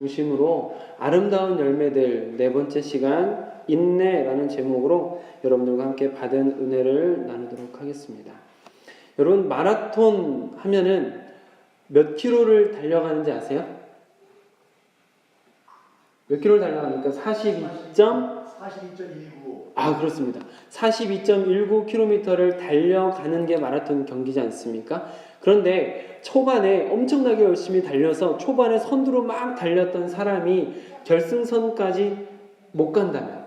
중심으로 아름다운 열매들 네 번째 시간 인내라는 제목으로 여러분들과 함께 받은 은혜를 나누도록 하겠습니다. 여러분 마라톤 하면은 몇 킬로를 달려가는지 아세요? 몇 킬로를 달려가니까 42.19. 아, 그렇습니다. 42.19km를 달려가는 게 마라톤 경기지 않습니까? 그런데 초반에 엄청나게 열심히 달려서 초반에 선두로 막 달렸던 사람이 결승선까지 못 간다면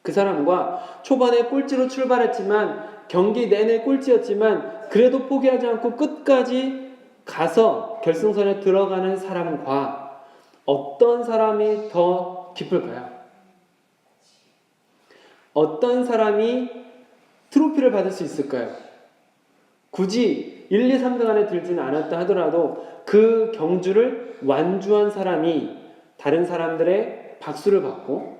그 사람과 초반에 꼴찌로 출발했지만 경기 내내 꼴찌였지만 그래도 포기하지 않고 끝까지 가서 결승선에 들어가는 사람과 어떤 사람이 더 기쁠까요? 어떤 사람이 트로피를 받을 수 있을까요? 굳이 1, 2, 3등 안에 들지는 않았다 하더라도 그 경주를 완주한 사람이 다른 사람들의 박수를 받고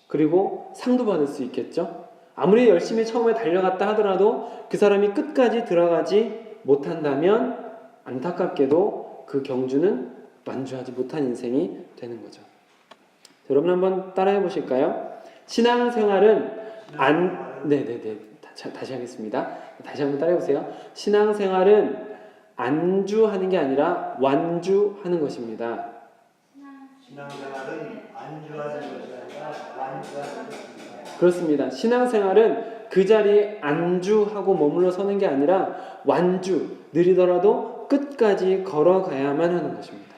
그리고 상도 받을 수 있겠죠? 아무리 열심히 처음에 달려갔다 하더라도 그 사람이 끝까지 들어가지 못한다면 안타깝게도 그 경주는 완주하지 못한 인생이 되는 거죠. 여러분 한번 따라해 보실까요? 신앙생활은 네네네. 다시 하겠습니다. 다시 한번 따라해보세요. 신앙생활은 안주하는 게 아니라 완주하는 것입니다. 신앙생활은 안주하는 것이 아니라 완주하는 것입니다. 그렇습니다. 신앙생활은 그 자리에 안주하고 머물러 서는 게 아니라 완주, 느리더라도 끝까지 걸어가야만 하는 것입니다.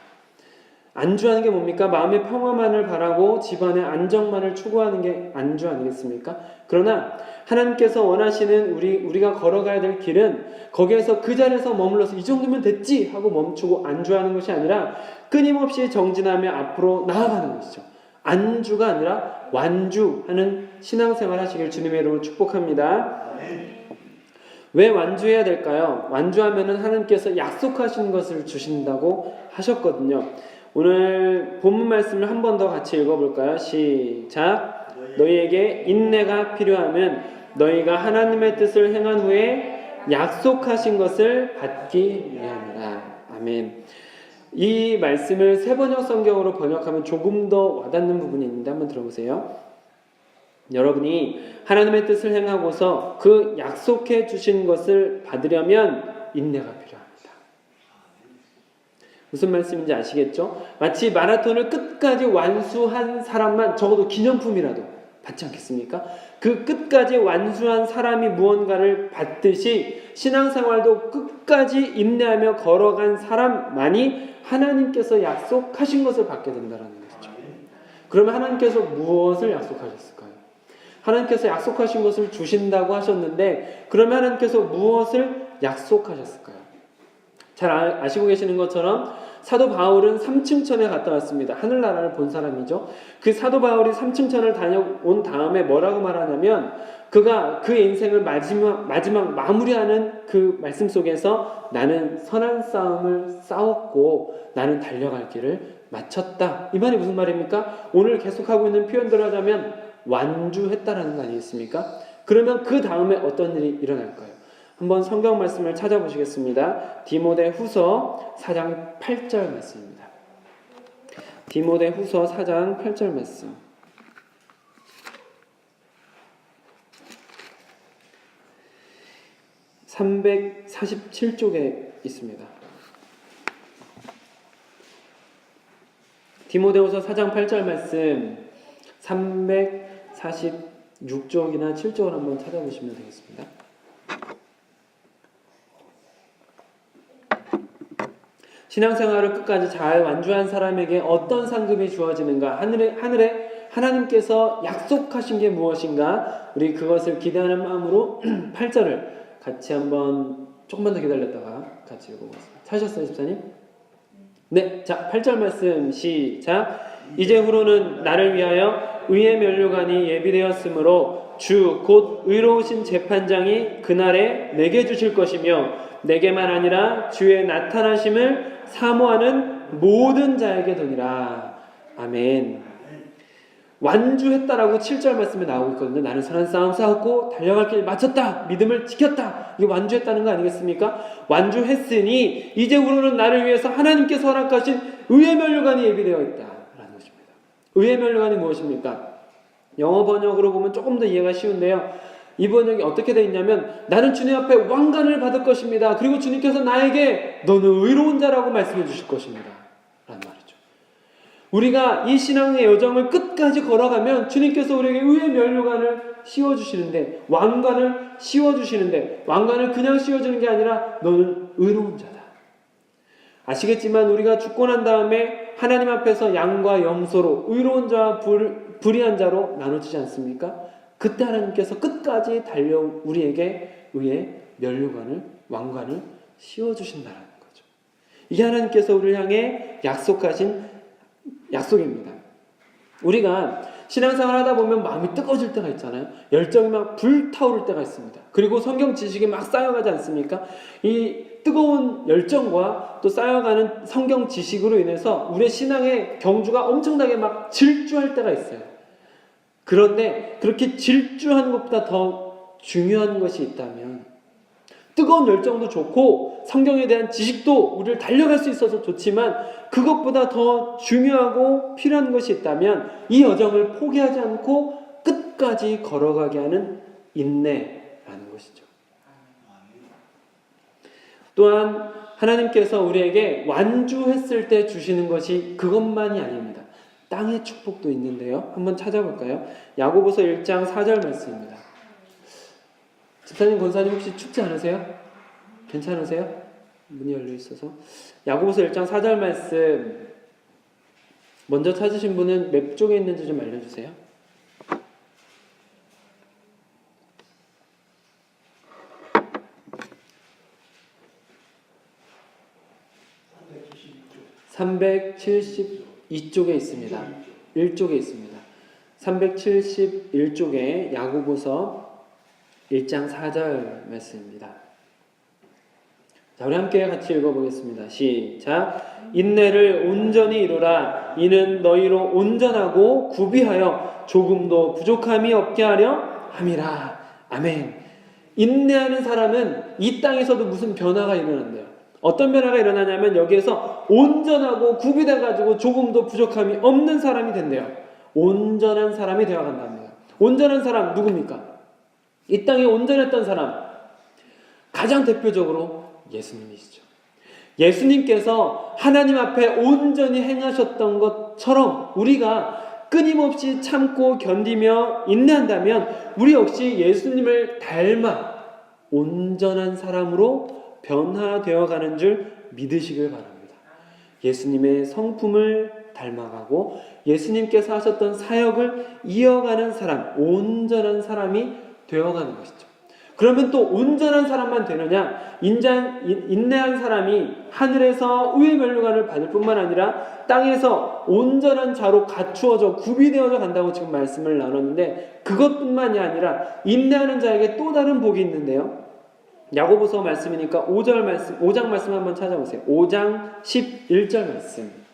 안주하는 게 뭡니까? 마음의 평화만을 바라고 집안의 안정만을 추구하는 게 안주 아니겠습니까? 그러나 하나님께서 원하시는 우리가 걸어가야 될 길은 거기에서 그 자리에서 머물러서 이 정도면 됐지 하고 멈추고 안주하는 것이 아니라 끊임없이 정진하며 앞으로 나아가는 것이죠. 안주가 아니라 완주하는 신앙생활 하시길 주님의 이름으로 축복합니다. 왜 완주해야 될까요? 완주하면은 하나님께서 약속하신 것을 주신다고 하셨거든요. 오늘 본문 말씀을 한 번 더 같이 읽어볼까요? 시작. 너희에게 인내가 필요하면 너희가 하나님의 뜻을 행한 후에 약속하신 것을 받기 위함이라. 아멘. 이 말씀을 세번역 성경으로 번역하면 조금 더 와닿는 부분이 있는데 한번 들어보세요. 여러분이 하나님의 뜻을 행하고서 그 약속해 주신 것을 받으려면 인내가 필요합니다. 무슨 말씀인지 아시겠죠? 마치 마라톤을 끝까지 완수한 사람만 적어도 기념품이라도 받지 않겠습니까? 그 끝까지 완수한 사람이 무언가를 받듯이 신앙생활도 끝까지 인내하며 걸어간 사람만이 하나님께서 약속하신 것을 받게 된다는 것이죠. 그러면 하나님께서 무엇을 약속하셨을까요? 하나님께서 약속하신 것을 주신다고 하셨는데 그러면 하나님께서 무엇을 약속하셨을까요? 잘 아시고 계시는 것처럼 사도 바울은 삼층천에 갔다 왔습니다. 하늘나라를 본 사람이죠. 그 사도 바울이 삼층천을 다녀온 다음에 뭐라고 말하냐면 그가 그 인생을 마지막 마무리하는 그 말씀 속에서 나는 선한 싸움을 싸웠고 나는 달려갈 길을 마쳤다. 이 말이 무슨 말입니까? 오늘 계속하고 있는 표현대로 하자면 완주했다라는 거 아니겠습니까? 그러면 그 다음에 어떤 일이 일어날까요? 한번 성경 말씀을 찾아보시겠습니다. 디모데 후서 4장 8절 말씀입니다. 디모데 후서 4장 8절 말씀. (347쪽에) 있습니다. 디모데 후서 4장 8절 말씀 346쪽이나 7쪽을 한번 찾아보시면 되겠습니다. 신앙생활을 끝까지 잘 완주한 사람에게 어떤 상급이 주어지는가? 하늘에 하나님께서 약속하신 게 무엇인가? 우리 그것을 기대하는 마음으로 8절을 같이 한번 조금만 더 기다렸다가 같이 읽어보겠습니다. 찾으셨어요, 집사님? 네, 자 8절 말씀 시작. 이제후로는 나를 위하여 의의 면류관이 예비되었으므로 주 곧 의로우신 재판장이 그날에 내게 주실 것이며 내게만 아니라 주의 나타나심을 사모하는 모든 자에게 되니라. 아멘. 완주했다라고 7절 말씀에 나오고 있거든요. 나는 선한 싸움 싸웠고 달려갈 길 마쳤다. 믿음을 지켰다. 이게 완주했다는 거 아니겠습니까? 완주했으니 이제후로는 나를 위해서 하나님께서 허락하신 의의 면류관이 예비되어 있다라는 것입니다. 의의 면류관이 무엇입니까? 영어 번역으로 보면 조금 더 이해가 쉬운데요. 이 번역이 어떻게 되어 있냐면 나는 주님 앞에 왕관을 받을 것입니다. 그리고 주님께서 나에게 너는 의로운 자라고 말씀해 주실 것입니다. 라는 말이죠. 우리가 이 신앙의 여정을 끝까지 걸어가면 주님께서 우리에게 의의 면류관을 씌워주시는데, 왕관을 씌워주시는데, 왕관을 그냥 씌워주는 게 아니라 너는 의로운 자다. 아시겠지만 우리가 죽고 난 다음에 하나님 앞에서 양과 염소로 의로운 자와 불의한 자로 나눠지지 않습니까? 그때 하나님께서 끝까지 달려 우리에게 의의 면류관을, 왕관을 씌워주신다는 거죠. 이게 하나님께서 우리를 향해 약속하신 약속입니다. 우리가 신앙생활 하다 보면 마음이 뜨거워질 때가 있잖아요. 열정이 막 불타오를 때가 있습니다. 그리고 성경 지식이 막 쌓여가지 않습니까? 이 뜨거운 열정과 또 쌓여가는 성경 지식으로 인해서 우리의 신앙의 경주가 엄청나게 막 질주할 때가 있어요. 그런데 그렇게 질주하는 것보다 더 중요한 것이 있다면, 뜨거운 열정도 좋고 성경에 대한 지식도 우리를 달려갈 수 있어서 좋지만 그것보다 더 중요하고 필요한 것이 있다면 이 여정을 포기하지 않고 끝까지 걸어가게 하는 인내라는 것이죠. 또한 하나님께서 우리에게 완주했을 때 주시는 것이 그것만이 아닙니다. 땅의 축복도 있는데요. 한번 찾아볼까요? 야고보서 1장 4절 말씀입니다. 집사님, 권사님 혹시 춥지 않으세요? 괜찮으세요? 문이 열려 있어서. 야고보서 1장 4절 말씀 먼저 찾으신 분은 몇 쪽에 있는지 좀 알려주세요. (372쪽에) 있습니다. 1쪽에 있습니다. 371쪽에 야고보서 1장 4절 말씀입니다. 자, 우리 함께 같이 읽어보겠습니다. 시작. 인내를 온전히 이루라. 이는 너희로 온전하고 구비하여 조금도 부족함이 없게 하려 함이라. 아멘. 인내하는 사람은 이 땅에서도 무슨 변화가 일어난대요. 어떤 변화가 일어나냐면 여기에서 온전하고 구비돼가지고 조금도 부족함이 없는 사람이 된대요. 온전한 사람이 되어간답니다. 온전한 사람 누굽니까? 이 땅에 온전했던 사람, 가장 대표적으로 예수님이시죠. 예수님께서 하나님 앞에 온전히 행하셨던 것처럼 우리가 끊임없이 참고 견디며 인내한다면 우리 역시 예수님을 닮아 온전한 사람으로 변화되어 가는 줄 믿으시길 바랍니다. 예수님의 성품을 닮아가고 예수님께서 하셨던 사역을 이어가는 사람, 온전한 사람이 되어가는 것이죠. 그러면 또 온전한 사람만 되느냐? 인내한 사람이 하늘에서 의의 면류관을 받을 뿐만 아니라 땅에서 온전한 자로 갖추어져 구비되어져 간다고 지금 말씀을 나눴는데, 그것뿐만이 아니라 인내하는 자에게 또 다른 복이 있는데요. 야고보서 말씀이니까 5장 말씀 한번 찾아보세요. 5장 11절 말씀.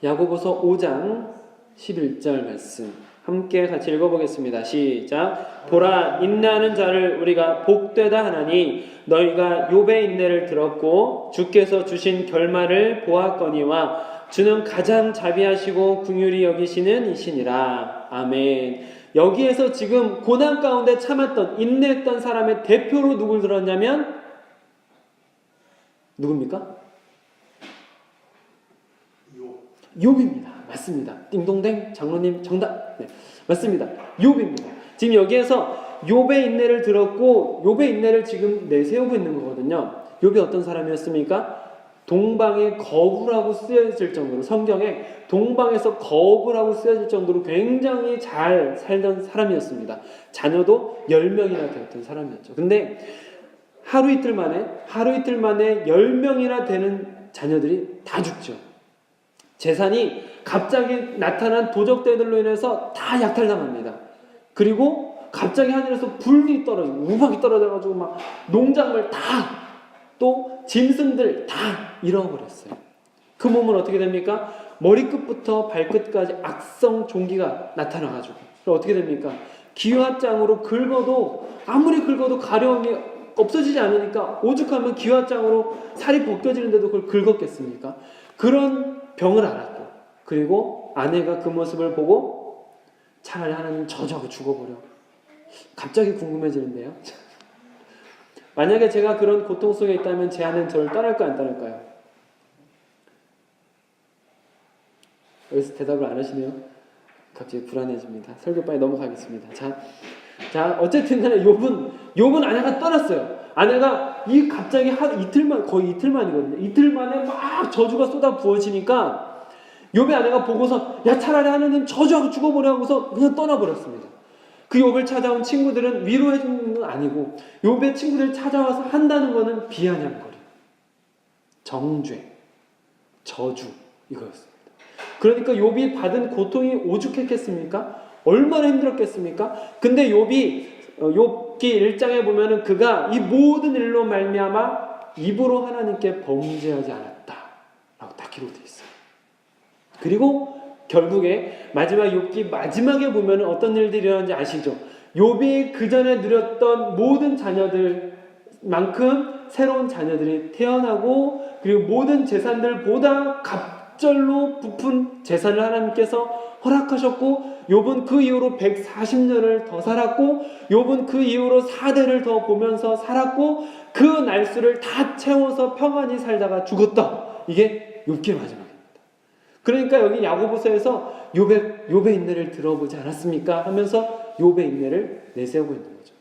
야고보서 5장 11절 말씀 함께 같이 읽어보겠습니다. 시작. 보라, 인내하는 자를 우리가 복되다 하나니 너희가 욥의 인내를 들었고 주께서 주신 결말을 보았거니와 주는 가장 자비하시고 긍휼히 여기시는 이시니라. 아멘. 여기에서 지금 고난 가운데 참았던, 인내했던 사람의 대표로 누굴 들었냐면 누굽니까? 욥입니다. 맞습니다. 띵동댕, 장로님 정답. 네, 맞습니다. 욥입니다. 지금 여기에서 욥의 인내를 들었고 욥의 인내를 지금 내세우고 있는 거거든요. 욥이 어떤 사람이었습니까? 동방의 거부라고 쓰여질 정도로, 성경에 동방에서 거부라고 쓰여질 정도로 굉장히 잘 살던 사람이었습니다. 자녀도 10명이나 되었던 사람이었죠. 근데 하루 이틀 만에 10명이나 되는 자녀들이 다 죽죠. 재산이 갑자기 나타난 도적대들로 인해서 다 약탈당합니다. 그리고 갑자기 하늘에서 불이 떨어지고 우박이 떨어져가지고 막 농작물 다, 또 짐승들 다 잃어버렸어요. 그 몸은 어떻게 됩니까? 머리끝부터 발끝까지 악성 종기가 나타나가지고 어떻게 됩니까? 기와장으로 긁어도, 아무리 긁어도 가려움이 없어지지 않으니까 오죽하면 기와장으로 살이 벗겨지는데도 그걸 긁었겠습니까? 그런 병을 앓았고, 그리고 아내가 그 모습을 보고 차라리 하나님 저주하고 죽어버려. 갑자기 궁금해지는데요. 만약에 제가 그런 고통 속에 있다면 제 아내는 저를 떠날까요, 안 떠날까요? 여기서 대답을 안 하시네요. 갑자기 불안해집니다. 설교 빨리 넘어가겠습니다. 자, 어쨌든 간에 욥은 아내가 떠났어요. 아내가 갑자기 거의 이틀 만이거든요. 이틀 만에 막 저주가 쏟아 부어지니까 욥의 아내가 보고서 야, 차라리 하나님 저주하고 죽어버려 하고서 그냥 떠나버렸습니다. 그 욥을 찾아온 친구들은 위로해주는 건 아니고 욥의 친구들이 찾아와서 한다는 거는 비아냥거림, 정죄, 저주 이거였습니다. 그러니까 욥이 받은 고통이 오죽했겠습니까? 얼마나 힘들었겠습니까? 근데 욥기 1장에 보면은 그가 이 모든 일로 말미암아 입으로 하나님께 범죄하지 않았다라고 딱 기록되어 있어요. 그리고 결국에 욥기 마지막에 보면은 어떤 일들이 일어나는지 아시죠? 욥이 그 전에 누렸던 모든 자녀들만큼 새로운 자녀들이 태어나고, 그리고 모든 재산들보다 갑절로 부푼 재산을 하나님께서 허락하셨고, 욥은 그 이후로 140년을 더 살았고, 욥은 그 이후로 4대를 더 보면서 살았고, 그 날수를 다 채워서 평안히 살다가 죽었다. 이게 욥기의 마지막입니다. 그러니까 여기 야고보서에서 욥의 인내를 들어보지 않았습니까? 하면서 욥의 인내를 내세우고 있는 거죠.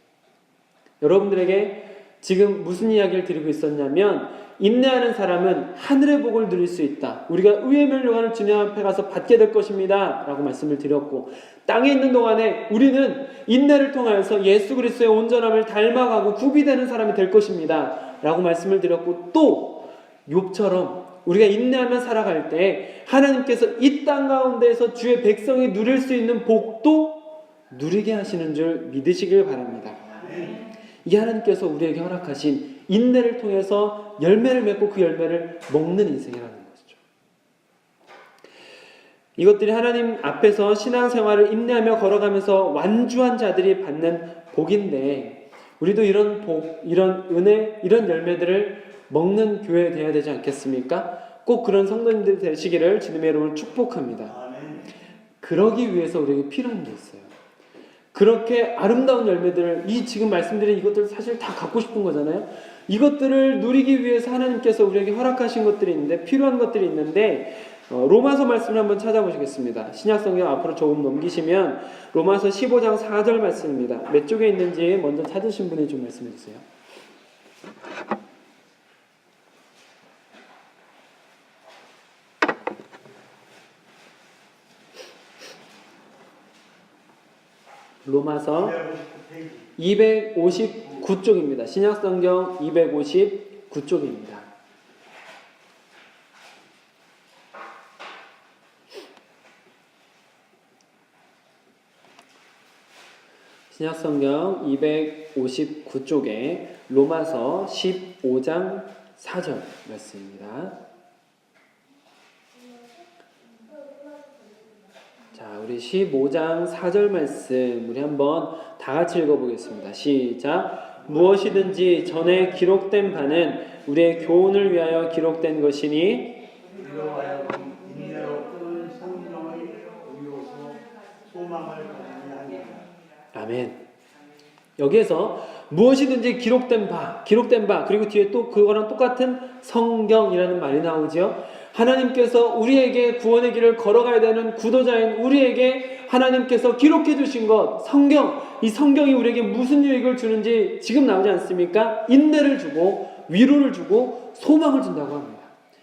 여러분들에게 지금 무슨 이야기를 드리고 있었냐면, 인내하는 사람은 하늘의 복을 누릴 수 있다. 우리가 의의 멸류관을 주님 앞에 가서 받게 될 것입니다. 라고 말씀을 드렸고, 땅에 있는 동안에 우리는 인내를 통하여서 예수 그리스도의 온전함을 닮아가고 구비되는 사람이 될 것입니다. 라고 말씀을 드렸고, 또 욥처럼 우리가 인내하며 살아갈 때 하나님께서 이 땅 가운데에서 주의 백성이 누릴 수 있는 복도 누리게 하시는 줄 믿으시길 바랍니다. 이 하나님께서 우리에게 허락하신 인내를 통해서 열매를 맺고 그 열매를 먹는 인생이라는 것이죠. 이것들이 하나님 앞에서 신앙생활을 인내하며 걸어가면서 완주한 자들이 받는 복인데, 우리도 이런 복, 이런 은혜, 이런 열매들을 먹는 교회 되어야 되지 않겠습니까? 꼭 그런 성도님들 되시기를 주님의 이름으로 축복합니다. 그러기 위해서 우리에게 필요한 게 있어요. 그렇게 아름다운 열매들을, 지금 말씀드린 이것들 사실 다 갖고 싶은 거잖아요. 이것들을 누리기 위해서 하나님께서 우리에게 허락하신 것들이 있는데, 필요한 것들이 있는데, 로마서 말씀을 한번 찾아보시겠습니다. 신약성경 앞으로 조금 넘기시면 로마서 15장 4절 말씀입니다. 몇 쪽에 있는지 먼저 찾으신 분이 좀 말씀해 주세요. 로마서 259쪽입니다. 신약성경 259쪽입니다. 신약성경 259쪽에 로마서 15장 4절 말씀입니다. 자, 우리 15장 4절 말씀 우리 한번 다 같이 읽어보겠습니다. 시작. 무엇이든지 전에 기록된 바는 우리의 교훈을 위하여 기록된 것이니 우리로 하여금 인내로 끄는 성령의 의로서 소망을 가지게 하리라. 아멘. 여기에서 무엇이든지 기록된 바, 그리고 뒤에 또 그거랑 똑같은 성경이라는 말이 나오죠. 하나님께서 우리에게 구원의 길을 걸어가야 되는 구도자인 우리에게 하나님께서 기록해 주신 것, 성경, 이 성경이 우리에게 무슨 유익을 주는지 지금 나오지 않습니까? 인내를 주고 위로를 주고 소망을 준다고 합니다.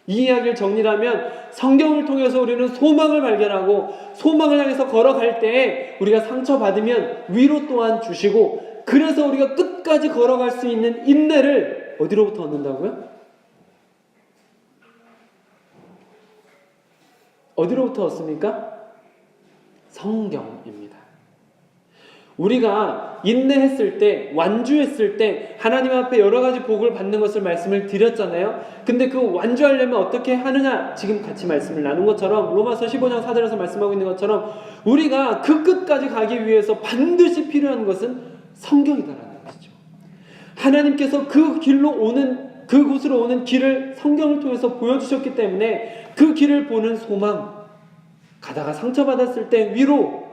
이 이야기를 정리하면 성경을 통해서 우리는 소망을 발견하고, 소망을 향해서 걸어갈 때에 우리가 상처받으면 위로 또한 주시고, 그래서 우리가 끝까지 걸어갈 수 있는 인내를 어디로부터 얻는다고요? 어디로부터 얻습니까? 성경입니다. 우리가 인내했을 때, 완주했을 때 하나님 앞에 여러 가지 복을 받는 것을 말씀을 드렸잖아요. 근데 그 완주하려면 어떻게 하느냐? 지금 같이 말씀을 나눈 것처럼, 로마서 15장 4절에서 말씀하고 있는 것처럼 우리가 그 끝까지 가기 위해서 반드시 필요한 것은 성경이다라는 것이죠. 하나님께서 그 길로 오는, 그곳으로 오는 길을 성경을 통해서 보여주셨기 때문에 그 길을 보는 소망, 가다가 상처받았을 때 위로,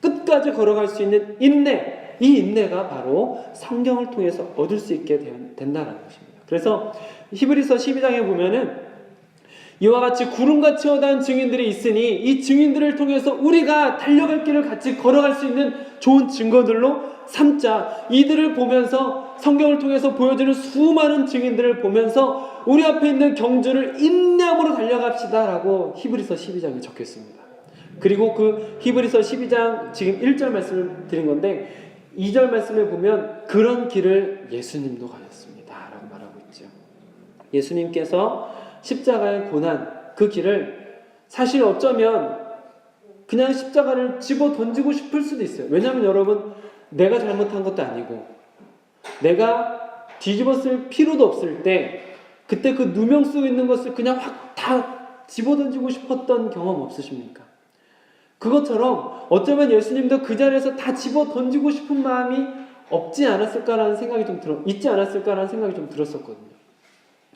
끝까지 걸어갈 수 있는 인내, 이 인내가 바로 성경을 통해서 얻을 수 있게 된다는 것입니다. 그래서 히브리서 12장에 보면은 이와 같이 구름같이 허다한 증인들이 있으니 이 증인들을 통해서 우리가 달려갈 길을 같이 걸어갈 수 있는 좋은 증거들로 삼자. 이들을 보면서 성경을 통해서 보여주는 수많은 증인들을 보면서 우리 앞에 있는 경주를 인내함으로 달려갑시다 라고 히브리서 12장에 적혀 있습니다. 그리고 그 히브리서 12장 지금 1절 말씀을 드린 건데 2절 말씀을 보면 그런 길을 예수님도 가셨습니다 라고 말하고 있죠. 예수님께서 십자가의 고난, 그 길을 사실 어쩌면 그냥 십자가를 집어 던지고 싶을 수도 있어요. 왜냐하면 여러분, 내가 잘못한 것도 아니고 내가 뒤집어 쓸 필요도 없을 때 그때 그 누명 쓰고 있는 것을 그냥 확 다 집어 던지고 싶었던 경험 없으십니까? 그것처럼 어쩌면 예수님도 그 자리에서 다 집어 던지고 싶은 마음이 있지 않았을까라는 생각이 좀 들었었거든요.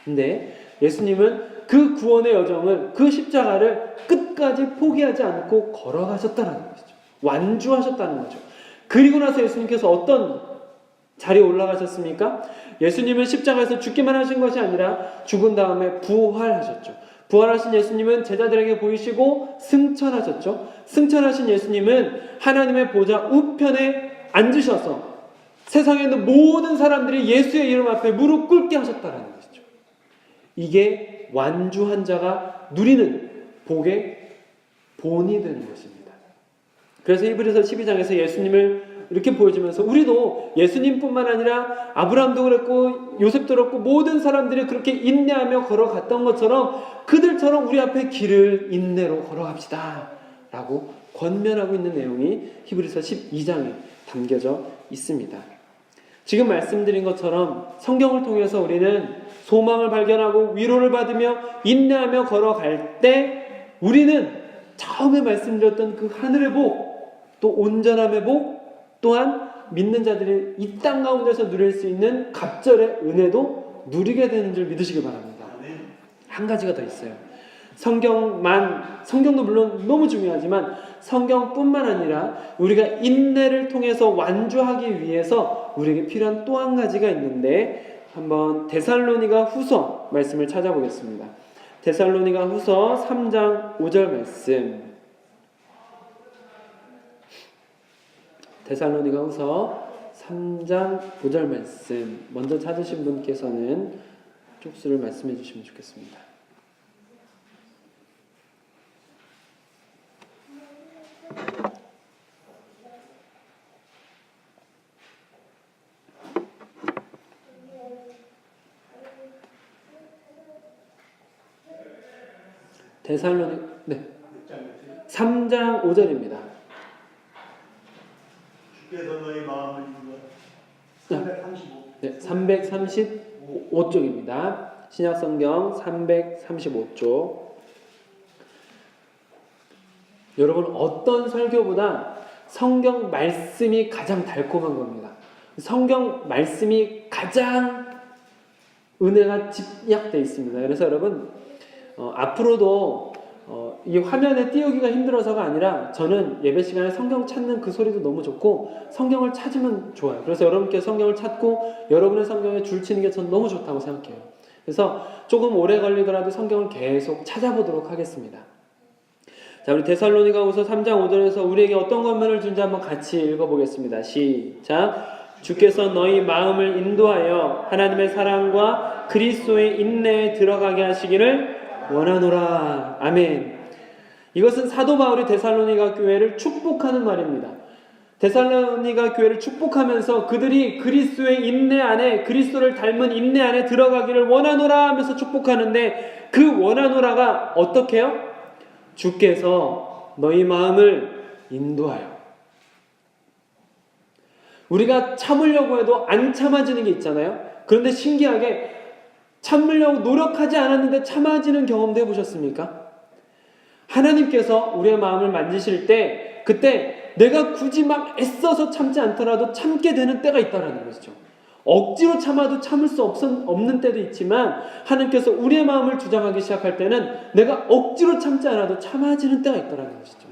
근데 예수님은 그 구원의 여정을, 그 십자가를 끝까지 포기하지 않고 걸어가셨다는 것이죠. 완주하셨다는 거죠. 그리고 나서 예수님께서 어떤 자리에 올라가셨습니까? 예수님은 십자가에서 죽기만 하신 것이 아니라 죽은 다음에 부활하셨죠. 부활하신 예수님은 제자들에게 보이시고 승천하셨죠. 승천하신 예수님은 하나님의 보좌 우편에 앉으셔서 세상에 있는 모든 사람들이 예수의 이름 앞에 무릎 꿇게 하셨다는 것이죠. 이게 완주한 자가 누리는 복의 본이 되는 것입니다. 그래서 히브리서 12장에서 예수님을 이렇게 보여주면서 우리도 예수님뿐만 아니라 아브라함도 그랬고 요셉도 그랬고 모든 사람들이 그렇게 인내하며 걸어갔던 것처럼 그들처럼 우리 앞에 길을 인내로 걸어갑시다 라고 권면하고 있는 내용이 히브리서 12장에 담겨져 있습니다. 지금 말씀드린 것처럼 성경을 통해서 우리는 소망을 발견하고 위로를 받으며 인내하며 걸어갈 때 우리는 처음에 말씀드렸던 그 하늘의 복, 또 온전함의 복, 또한 믿는 자들이 이 땅 가운데서 누릴 수 있는 갑절의 은혜도 누리게 되는 줄 믿으시기 바랍니다. 한 가지가 더 있어요. 성경도 물론 너무 중요하지만 성경뿐만 아니라 우리가 인내를 통해서 완주하기 위해서 우리에게 필요한 또 한 가지가 있는데 한번 데살로니가 후서 말씀을 찾아보겠습니다. 데살로니가 후서 3장 5절 말씀. 데살로니가 후서 3장 5절 말씀 먼저 찾으신 분께서는 쪽수를 말씀해 주시면 좋겠습니다. 데살로니 3장 5절입니다. 주께서 너희 마음을 인도하여 335쪽입니다. 신약성경 335쪽. 여러분, 어떤 설교보다 성경 말씀이 가장 달콤한 겁니다. 성경 말씀이 가장 은혜가 집약되어 있습니다. 그래서 여러분, 앞으로도 이 화면에 띄우기가 힘들어서가 아니라 저는 예배 시간에 성경 찾는 그 소리도 너무 좋고 성경을 찾으면 좋아요. 그래서 여러분께 성경을 찾고 여러분의 성경에 줄 치는 게 전 너무 좋다고 생각해요. 그래서 조금 오래 걸리더라도 성경을 계속 찾아보도록 하겠습니다. 자, 우리 데살로니가후서 3장 5절에서 우리에게 어떤 권면을 준지 한번 같이 읽어보겠습니다. 시작. 주께서 너희 마음을 인도하여 하나님의 사랑과 그리스도의 인내에 들어가게 하시기를 원하노라. 아멘. 이것은 사도 바울이 데살로니가 교회를 축복하는 말입니다. 데살로니가 교회를 축복하면서 그들이 그리스도의 인내 안에, 그리스도를 닮은 인내 안에 들어가기를 원하노라 하면서 축복하는데 그 원하노라가 어떻게 해요? 주께서 너희 마음을 인도하여. 우리가 참으려고 해도 안 참아지는 게 있잖아요. 그런데 신기하게 참으려고 노력하지 않았는데 참아지는 경험도 해보셨습니까? 하나님께서 우리의 마음을 만지실 때 그때 내가 굳이 막 애써서 참지 않더라도 참게 되는 때가 있다는 것이죠. 억지로 참아도 참을 수 없는 때도 있지만 하나님께서 우리의 마음을 주장하기 시작할 때는 내가 억지로 참지 않아도 참아지는 때가 있더라는 것이죠.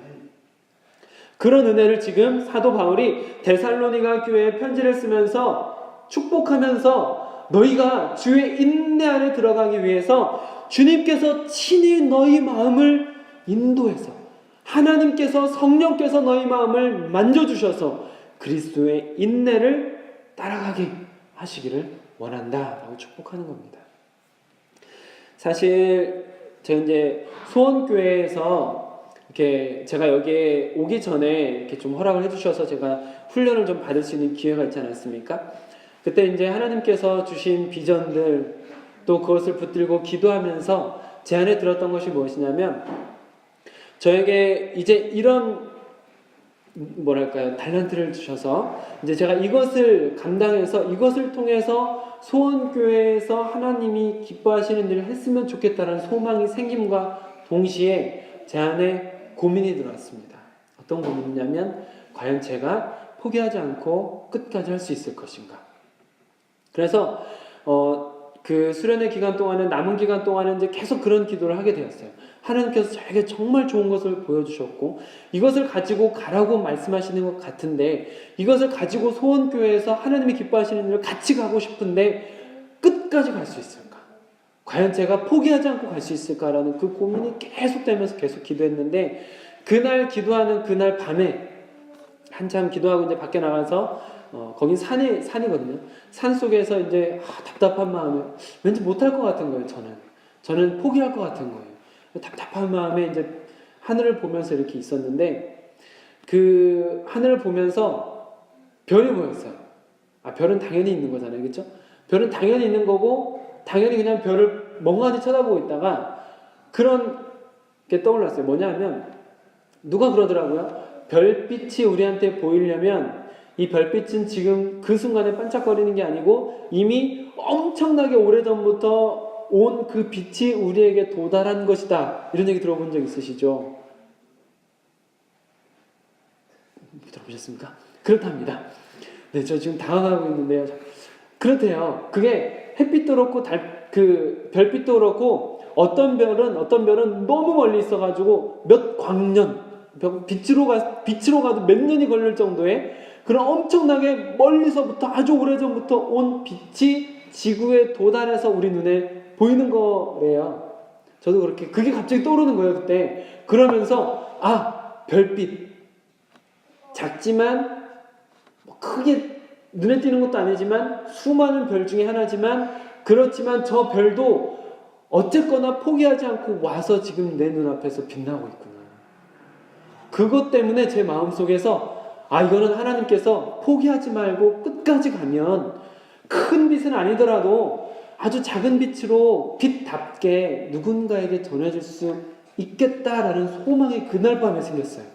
그런 은혜를 지금 사도 바울이 데살로니가 교회에 편지를 쓰면서 축복하면서 너희가 주의 인내 안에 들어가기 위해서 주님께서 친히 너희 마음을 인도해서 하나님께서 성령께서 너희 마음을 만져주셔서 그리스도의 인내를 따라가게 하시기를 원한다 라고 축복하는 겁니다. 사실 제가 이제 소원교회에서 이렇게 제가 여기에 오기 전에 이렇게 좀 허락을 해주셔서 제가 훈련을 좀 받을 수 있는 기회가 있지 않았습니까? 그때 이제 하나님께서 주신 비전들 또 그것을 붙들고 기도하면서 제 안에 들었던 것이 무엇이냐면 저에게 이제 이런 뭐랄까요 달란트를 주셔서 이제 제가 이것을 감당해서 이것을 통해서 소원교회에서 하나님이 기뻐하시는 일을 했으면 좋겠다는 소망이 생김과 동시에 제 안에 고민이 들어왔습니다. 어떤 고민이냐면 과연 제가 포기하지 않고 끝까지 할 수 있을 것인가. 그래서 그 수련회 기간 동안에 남은 기간 동안에 이제 계속 그런 기도를 하게 되었어요. 하나님께서 저에게 정말 좋은 것을 보여주셨고 이것을 가지고 가라고 말씀하시는 것 같은데 이것을 가지고 소원교회에서 하나님이 기뻐하시는 일을 같이 가고 싶은데 끝까지 갈 수 있을까? 과연 제가 포기하지 않고 갈 수 있을까라는 그 고민이 계속되면서 계속 기도했는데 그날 기도하는 그날 밤에 한참 기도하고 이제 밖에 나가서 거긴 산이거든요. 산 속에서 이제 답답한 마음에 왠지 못할 것 같은 거예요. 저는 포기할 것 같은 거예요. 답답한 마음에 이제 하늘을 보면서 이렇게 있었는데 그 하늘을 보면서 별이 보였어요. 별은 당연히 있는 거잖아요, 그렇죠? 별은 당연히 있는 거고 당연히 그냥 별을 멍하니 쳐다보고 있다가 그런 게 떠올랐어요. 뭐냐면 누가 그러더라고요. 별빛이 우리한테 보이려면 이 별빛은 지금 그 순간에 반짝거리는 게 아니고 이미 엄청나게 오래전부터 온 그 빛이 우리에게 도달한 것이다. 이런 얘기 들어본 적 있으시죠? 들어보셨습니까? 그렇답니다. 네, 저 지금 당황하고 있는데요. 그렇대요. 그게 햇빛도 그렇고 그 별빛도 그렇고 어떤 별은 너무 멀리 있어가지고 몇 광년 빛으로 가도 몇 년이 걸릴 정도의 그런 엄청나게 멀리서부터 아주 오래전부터 온 빛이 지구에 도달해서 우리 눈에 보이는 거래요. 저도 그게 갑자기 떠오르는 거예요, 그때. 그러면서, 별빛. 작지만, 크게 눈에 띄는 것도 아니지만, 수많은 별 중에 하나지만, 그렇지만 저 별도 어쨌거나 포기하지 않고 와서 지금 내 눈앞에서 빛나고 있구나. 그것 때문에 제 마음속에서, 이거는 하나님께서 포기하지 말고 끝까지 가면, 큰 빛은 아니더라도, 아주 작은 빛으로 빛답게 누군가에게 전해줄 수 있겠다라는 소망이 그날 밤에 생겼어요.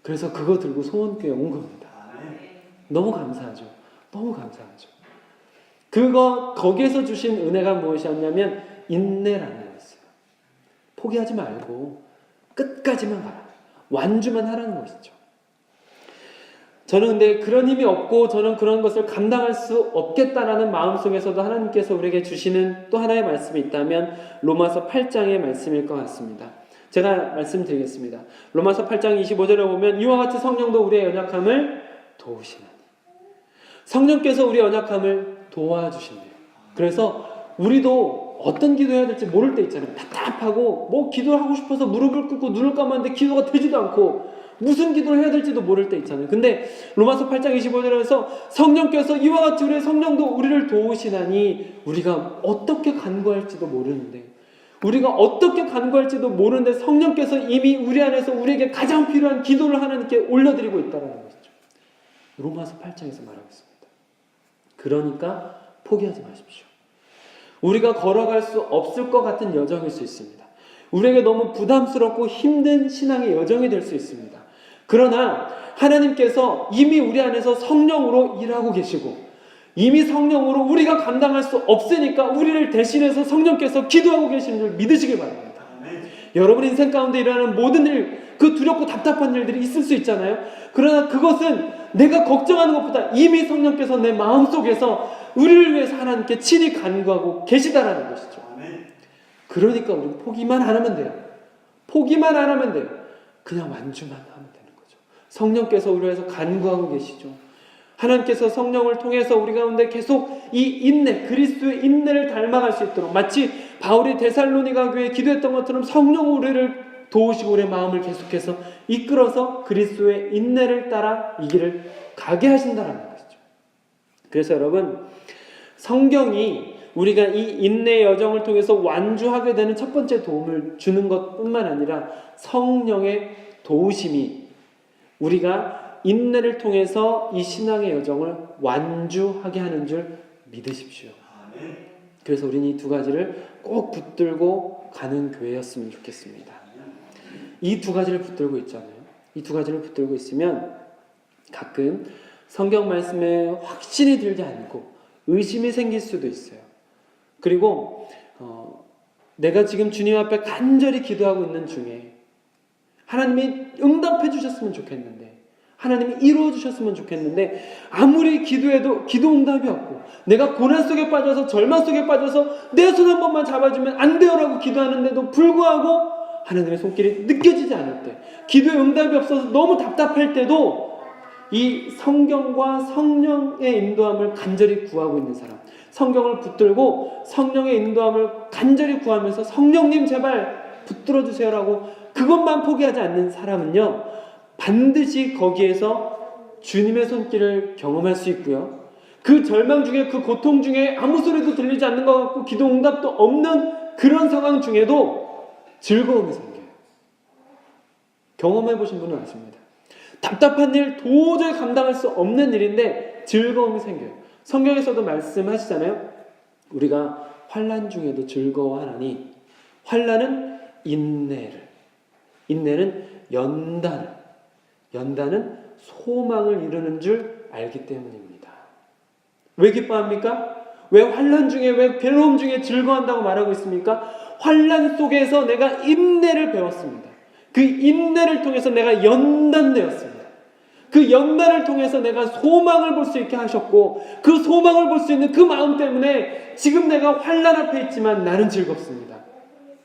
그래서 그거 들고 소원교회에 온 겁니다. 너무 감사하죠. 너무 감사하죠. 거기에서 주신 은혜가 무엇이었냐면 인내라는 거였어요. 포기하지 말고 끝까지만 가라. 완주만 하라는 것이죠. 저는 근데 그런 힘이 없고 저는 그런 것을 감당할 수 없겠다라는 마음속에서도 하나님께서 우리에게 주시는 또 하나의 말씀이 있다면 로마서 8장의 말씀일 것 같습니다. 제가 말씀드리겠습니다. 로마서 8장 25절에 보면 이와 같이 성령도 우리의 연약함을 도우시나니 성령께서 우리의 연약함을 도와주신대요. 그래서 우리도 어떤 기도해야 될지 모를 때 있잖아요. 답답하고 기도하고 싶어서 무릎을 꿇고 눈을 감았는데 기도가 되지도 않고 무슨 기도를 해야 될지도 모를 때 있잖아요. 근데 로마서 8장 25절에서 성령께서 이와 같이 우리의 성령도 우리를 도우시나니 우리가 어떻게 간구할지도 모르는데 성령께서 이미 우리 안에서 우리에게 가장 필요한 기도를 하나님께 올려드리고 있다는 것이죠. 로마서 8장에서 말하고 있습니다. 그러니까 포기하지 마십시오. 우리가 걸어갈 수 없을 것 같은 여정일 수 있습니다. 우리에게 너무 부담스럽고 힘든 신앙의 여정이 될 수 있습니다. 그러나 하나님께서 이미 우리 안에서 성령으로 일하고 계시고 이미 성령으로 우리가 감당할 수 없으니까 우리를 대신해서 성령께서 기도하고 계시는 줄 믿으시기 바랍니다. 여러분 인생 가운데 일어나는 모든 일 그 두렵고 답답한 일들이 있을 수 있잖아요. 그러나 그것은 내가 걱정하는 것보다 이미 성령께서 내 마음속에서 우리를 위해서 하나님께 친히 간구하고 계시다라는 것이죠. 그러니까 우리는 포기만 안 하면 돼요. 포기만 안 하면 돼요. 그냥 완주만 하면 되는 거죠. 성령께서 우리를 위해서 간구하고 계시죠. 하나님께서 성령을 통해서 우리 가운데 계속 이 인내, 그리스도의 인내를 닮아갈 수 있도록, 마치 바울이 데살로니가 교회에 기도했던 것처럼 성령 우리를 도우시고 우리의 마음을 계속해서 이끌어서 그리스도의 인내를 따라 이 길을 가게 하신다는 것이죠. 그래서 여러분, 성경이 우리가 이 인내의 여정을 통해서 완주하게 되는 첫 번째 도움을 주는 것뿐만 아니라 성령의 도우심이 우리가 인내를 통해서 이 신앙의 여정을 완주하게 하는 줄 믿으십시오. 그래서 우리는 이 두 가지를 꼭 붙들고 가는 교회였으면 좋겠습니다. 이 두 가지를 붙들고 있잖아요. 이 두 가지를 붙들고 있으면 가끔 성경 말씀에 확신이 들지 않고 의심이 생길 수도 있어요. 그리고 내가 지금 주님 앞에 간절히 기도하고 있는 중에 하나님이 응답해 주셨으면 좋겠는데, 하나님이 이루어 주셨으면 좋겠는데, 아무리 기도해도 기도 응답이 없고, 내가 고난 속에 빠져서 절망 속에 빠져서 내 손 한 번만 잡아주면 안 돼요라고 기도하는데도 불구하고 하나님의 손길이 느껴지지 않을 때, 기도에 응답이 없어서 너무 답답할 때도 이 성경과 성령의 인도함을 간절히 구하고 있는 사람, 성경을 붙들고 성령의 인도함을 간절히 구하면서 성령님 제발 붙들어 주세요라고 그것만 포기하지 않는 사람은요, 반드시 거기에서 주님의 손길을 경험할 수 있고요, 그 절망 중에, 그 고통 중에 아무 소리도 들리지 않는 것 같고 기도 응답도 없는 그런 상황 중에도 즐거움이 생겨요. 경험해 보신 분은 아십니다. 답답한 일, 도저히 감당할 수 없는 일인데 즐거움이 생겨요. 성경에서도 말씀하시잖아요. 우리가 환난 중에도 즐거워하나니, 환난은 인내를, 인내는 연단은 소망을 이루는 줄 알기 때문입니다. 왜 기뻐합니까? 왜 환난 중에, 왜 괴로움 중에 즐거워한다고 말하고 있습니까? 환난 속에서 내가 인내를 배웠습니다. 그 인내를 통해서 내가 연단되었습니다. 그 연단을 통해서 내가 소망을 볼 수 있게 하셨고, 그 소망을 볼 수 있는 그 마음 때문에 지금 내가 환난 앞에 있지만 나는 즐겁습니다.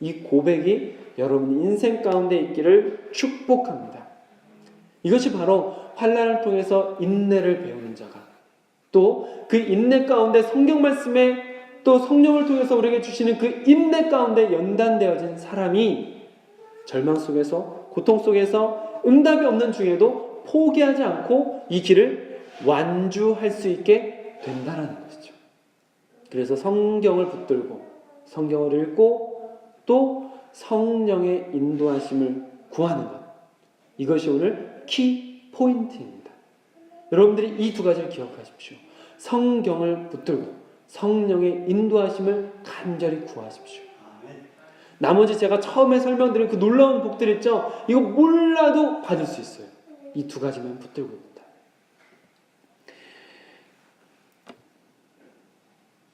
이 고백이 여러분 인생 가운데 있기를 축복합니다. 이것이 바로 환난을 통해서 인내를 배우는 자가, 또 그 인내 가운데 성경 말씀에 또 성령을 통해서 우리에게 주시는 그 인내 가운데 연단되어진 사람이 절망 속에서, 고통 속에서 응답이 없는 중에도 포기하지 않고 이 길을 완주할 수 있게 된다는 것이죠. 그래서 성경을 붙들고 성경을 읽고 또 성령의 인도하심을 구하는 것, 이것이 오늘 키 포인트입니다. 여러분들이 이 두 가지를 기억하십시오. 성경을 붙들고 성령의 인도하심을 간절히 구하십시오. 나머지 제가 처음에 설명드린 그 놀라운 복들 있죠? 이거 몰라도 받을 수 있어요. 이 두 가지만 붙들고 있다.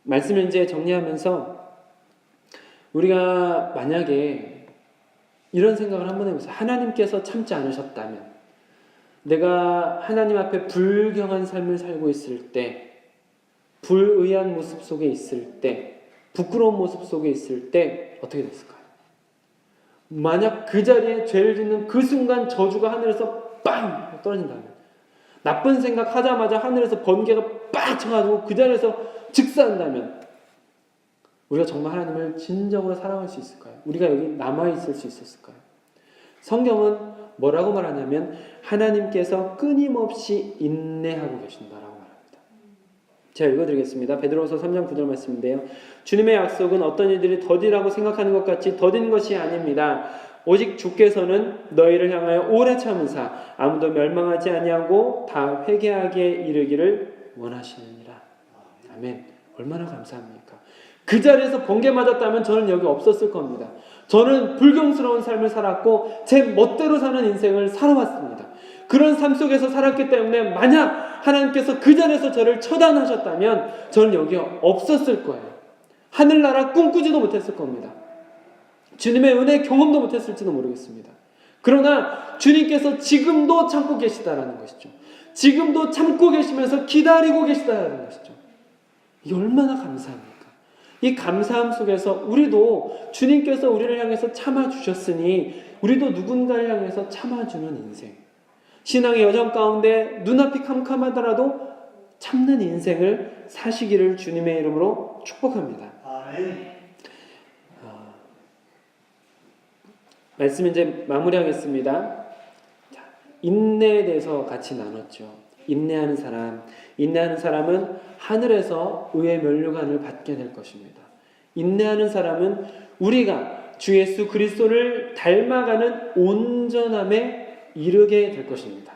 말씀을 이제 정리하면서 우리가 만약에 이런 생각을 한번 해보세요. 하나님께서 참지 않으셨다면, 내가 하나님 앞에 불경한 삶을 살고 있을 때, 불의한 모습 속에 있을 때, 부끄러운 모습 속에 있을 때 어떻게 됐을까요? 만약 그 자리에 죄를 짓는 그 순간 저주가 하늘에서 빵 떨어진다면, 나쁜 생각 하자마자 하늘에서 번개가 빡 쳐가지고 그 자리에서 즉사한다면, 우리가 정말 하나님을 진정으로 사랑할 수 있을까요? 우리가 여기 남아있을 수 있었을까요? 성경은 뭐라고 말하냐면 하나님께서 끊임없이 인내하고 계신다라고 말합니다. 제가 읽어드리겠습니다. 베드로서 3장 9절 말씀인데요. 주님의 약속은 어떤 이들이 더디라고 생각하는 것 같이 더딘 것이 아닙니다. 오직 주께서는 너희를 향하여 오래 참으사 아무도 멸망하지 아니하고 다 회개하기에 이르기를 원하시느니라. 아멘. 얼마나 감사합니까? 그 자리에서 번개 맞았다면 저는 여기 없었을 겁니다. 저는 불경스러운 삶을 살았고 제 멋대로 사는 인생을 살아왔습니다. 그런 삶 속에서 살았기 때문에 만약 하나님께서 그 자리에서 저를 처단하셨다면 저는 여기 없었을 거예요. 하늘나라 꿈꾸지도 못했을 겁니다. 주님의 은혜 경험도 못했을지도 모르겠습니다. 그러나 주님께서 지금도 참고 계시다라는 것이죠. 지금도 참고 계시면서 기다리고 계시다라는 것이죠. 이 얼마나 감사합니까? 이 감사함 속에서 우리도 주님께서 우리를 향해서 참아주셨으니 우리도 누군가를 향해서 참아주는 인생, 신앙의 여정 가운데 눈앞이 캄캄하더라도 참는 인생을 사시기를 주님의 이름으로 축복합니다. 아멘. 말씀 이제 마무리하겠습니다. 자, 인내에 대해서 같이 나눴죠. 인내하는 사람은 하늘에서 의의 면류관을 받게 될 것입니다. 인내하는 사람은 우리가 주 예수 그리스도를 닮아가는 온전함에 이르게 될 것입니다.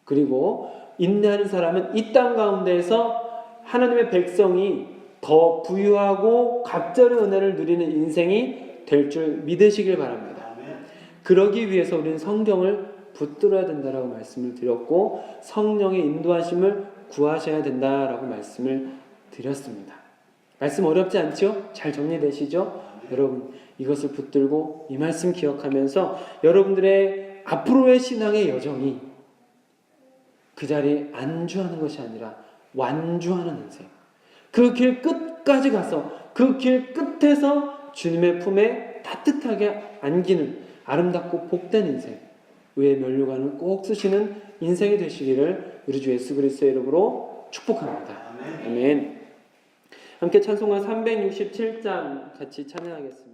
그리고 인내하는 사람은 이 땅 가운데에서 하나님의 백성이 더 부유하고 각별의 은혜를 누리는 인생이 될 줄 믿으시길 바랍니다. 그러기 위해서 우리는 성경을 붙들어야 된다라고 말씀을 드렸고 성령의 인도하심을 구하셔야 된다라고 말씀을 드렸습니다. 말씀 어렵지 않죠? 잘 정리되시죠? 여러분 이것을 붙들고 이 말씀 기억하면서 여러분들의 앞으로의 신앙의 여정이 그 자리에 안주하는 것이 아니라 완주하는 인생, 그 길 끝까지 가서 그 길 끝에서 주님의 품에 따뜻하게 안기는 아름답고 복된 인생, 의의 면류관을 꼭 쓰시는 인생이 되시기를 우리 주 예수 그리스도의 이름으로 축복합니다. 아멘. 함께 찬송가 367장 같이 찬양하겠습니다.